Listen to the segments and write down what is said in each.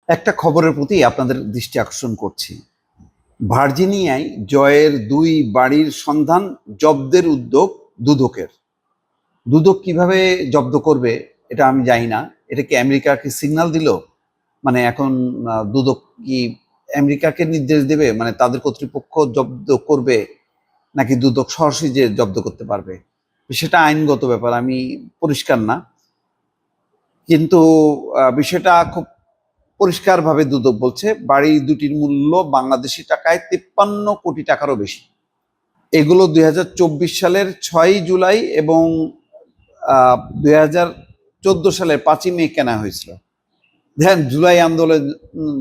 একটা খবরের প্রতি আপনাদের দৃষ্টি আকর্ষণ করছি। ভার্জিনিয়ায় জয়ের দুই বাড়ির সন্ধান জব্দের উদ্যোগ দুদকের। দুদক কিভাবে জব্দ করবে এটা আমি জানি না। এটা কি আমেরিকাকে সিগন্যাল দিল? মানে এখন দুদক কি আমেরিকাকে নির্দেশ দেবে, মানে তাদের কর্তৃপক্ষ জব্দ করবে, নাকি দুদক সরাসরি যে জব্দ করতে পারবে? সেটা আইনগত ব্যাপার, আমি পরিষ্কার না। কিন্তু বিষয়টা খুব পরিষ্কারভাবে দুদক বলছে বাড়ি দুটির মূল্য বাংলাদেশি টাকায় 53 কোটি টাকারও বেশি। এগুলো 2024 সালের 6 জুলাই এবং 2014 সালের 5 মে কেনা হয়েছিল। দেখেন, জুলাই আন্দোলন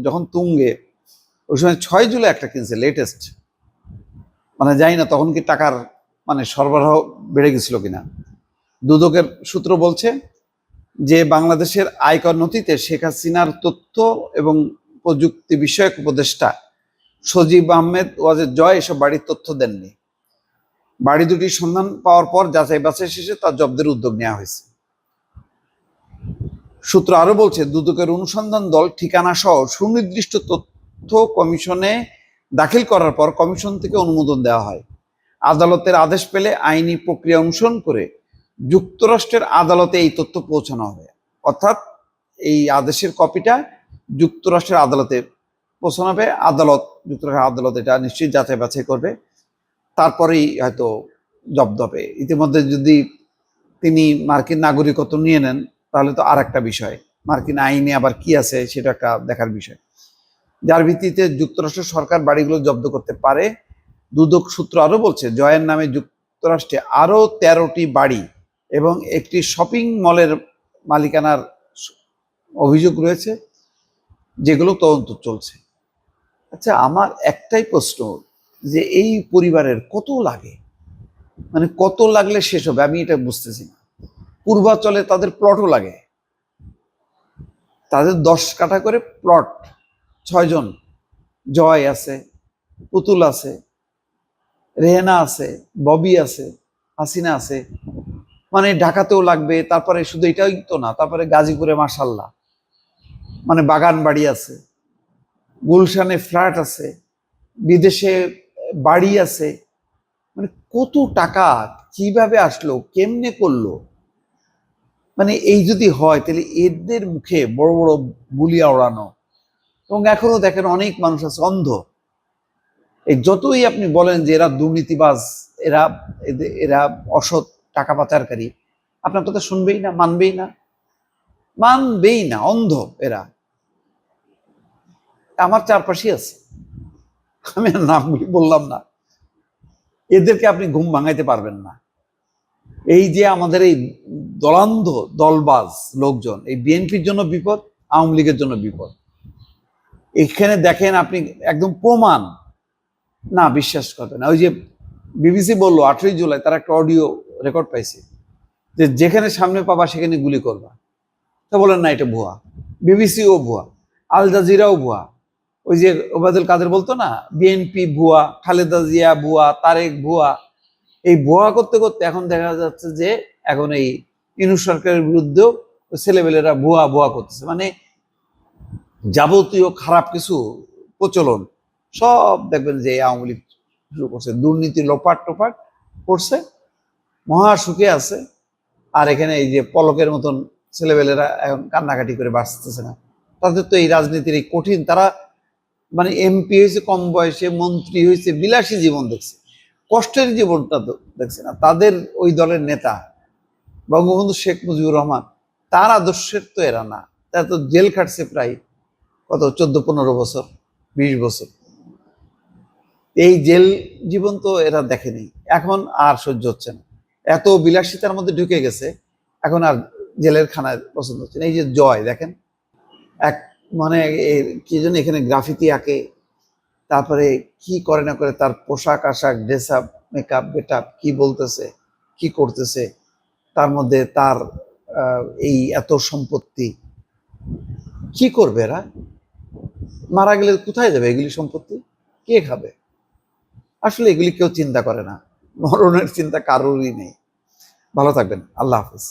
যখন তুঙ্গে, ওই সময় 6 জুলাই একটা কিনছে লেটেস্ট। মানে জানি না তখন কি টাকার মানে সরবরাহ বেড়ে গেছিল কিনা। দুদকের সূত্র বলছে যে বাংলাদেশের আয়কর নথিতে শেখ হাসিনার তথ্য এবং প্রযুক্তি বিষয়ক উপদেষ্টা সজীব আহমেদ ওয়াজেদ জয় এসব বাড়ির তথ্য দেননি। বাড়ি দুটির সন্ধান পাওয়ার পর যাচাই বাছাই শেষে তার জব্দের উদ্যোগ নেওয়া হয়েছে। সূত্র আরো বলছে, দুদকের অনুসন্ধান দল ঠিকানা সহ সুনির্দিষ্ট তথ্য কমিশনে দাখিল করার পর কমিশন থেকে অনুমোদন দেওয়া হয়। আদালতের আদেশ পেলে আইনি প্রক্রিয়া অনুসরণ করে যুক্তরাষ্ট্রের আদালতে এই তথ্য পৌঁছানো হবে। অর্থাৎ এই আদেশের কপিটা যুক্তরাষ্ট্রের আদালতে পৌঁছানো হবে। যুক্তরাষ্ট্রের আদালত এটা নিশ্চয়ই যাচাই বাছাই করবে, তারপরেই হয়তো জব্দ হবে। ইতিমধ্যে যদি তিনি মার্কিন নাগরিকত্ব নিয়ে নেন তাহলে তো আর একটা বিষয়, মার্কিন আইনে আবার কি আছে সেটা একটা দেখার বিষয়, যার ভিত্তিতে যুক্তরাষ্ট্র সরকার বাড়িগুলো জব্দ করতে পারে। দুদক সূত্র আরো বলছে, জয়ের নামে যুক্তরাষ্ট্রে আরো 13টি বাড়ি এবং একটি শপিং মলের মালিকানার অভিযোগ রয়েছে, যেগুলো তদন্ত চলছে। আচ্ছা, আমার একটাই প্রশ্ন, যে এই পরিবারের কত লাগে, মানে কত লাগলে শেষ হবে আমি এটা বুঝতেছি না। পূর্বাচলে তাদের প্লটও লাগে, তাদের 10 কাঠা করে প্লট, 6 জন, জয় আছে, পুতুল আছে, রেহেনা আছে, ববি আছে, হাসিনা আছে, মানে ঢাকাতেও লাগবে। তারপরে শুধু এটাই তো না, তারপরে গাজীপুরে মাশাল্লাহ মানে বাগান বাড়ি আছে, গুলশানে ফ্ল্যাট আছে, বিদেশে বাড়ি আছে। মানে কত টাকা কিভাবে আসলো, কেমনে করলো? মানে এই যদি হয় তাহলে এদের মুখে বড় বড় বুলিয়া ওড়ানো। এবং এখনো দেখেন অনেক মানুষ আছে অন্ধ। এই যতই আপনি বলেন যে এরা দুর্নীতিবাজ, এরা এরা অসৎ টাকা পাচারকারী, আপনার কথা শুনবেই না, মানবেই না, অন্ধ এরা। আমার চারপাশে আছে, আমি নামগুলি বললাম না। এদেরকে আপনি ঘুম ভাঙাইতে পারবেন না। এই যে আমাদের এই দলান্ধ দলবাজ লোকজন, এই বিএনপির জন্য বিপদ, আওয়ামী লীগের জন্য বিপদ। এখানে দেখেন আপনি একদম প্রমাণ, না বিশ্বাস করবেন না। ওই যে বিবিসি বললো 8ই জুলাই তারা একটা অডিও রেকর্ড পাইছে যে যেখানে সামনে পাবা সেখানে গুলি করবা। তা বলেন না এটা ভুয়া, বিবিসিও ভুয়া, আল জাজিরাও ভুয়া। ওই যে ওবায়দুল কাদের বলতো না, বিএনপি ভুয়া, খালেদা জিয়া ভুয়া, তারেক ভুয়া। এই ভুয়া করতে করতে এখন দেখা যাচ্ছে যে এখন এই ইউনূস সরকারের বিরুদ্ধেও ছেলেবেলেরা ভুয়া ভুয়া করতেছে। মানে যাবতীয় খারাপ কিছু প্রচলন সব দেখবেন যে আওয়ামী লীগ শুরু করছে, দুর্নীতি লোপাট টোপাট করছে, মহা সুখে আছে। আর এখানে এই যে পলকের মতন ছেলেবেলেরা এখন কান্নাকাটি করে বাঁচতেছে না। তাদের তো এই রাজনীতির এই কঠিন, তারা মানে এমপি হয়েছে কম বয়সে, মন্ত্রী হয়েছে, বিলাসী জীবন দেখছে, কষ্টের জীবনটা তো দেখছে না। তাদের ওই দলের নেতা বঙ্গবন্ধু শেখ মুজিবুর রহমান, তার আদর্শের তো এরা না। তারা তো জেল খাটছে প্রায় কত 14-15 বছর, 20 বছর। এই জেল জীবন তো এরা দেখেনি, এখন আর সহ্য হচ্ছে না। এত বিলাসিতার মধ্যে ঢুকে গেছে, এখন আর জেলের খানায় পছন্দ হচ্ছে না। এই যে জয় দেখেন, এক মানে কি যেন এখানে গ্রাফিতি আঁকে, তারপরে কি করে না করে, তার পোশাক আশাক, ড্রেস আপ, মেকআপ, গেটআপ, কি বলতেছে, কি করতেছে, তার মধ্যে তার এই এত সম্পত্তি, কি করবে এরা? মারা গেলে কোথায় যাবে এগুলি সম্পত্তি, কে খাবে? আসলে এগুলি কেউ চিন্তা করে না, মরণের চিন্তা কারোরই নেই। ভালো থাকবেন, আল্লাহ হাফিজ।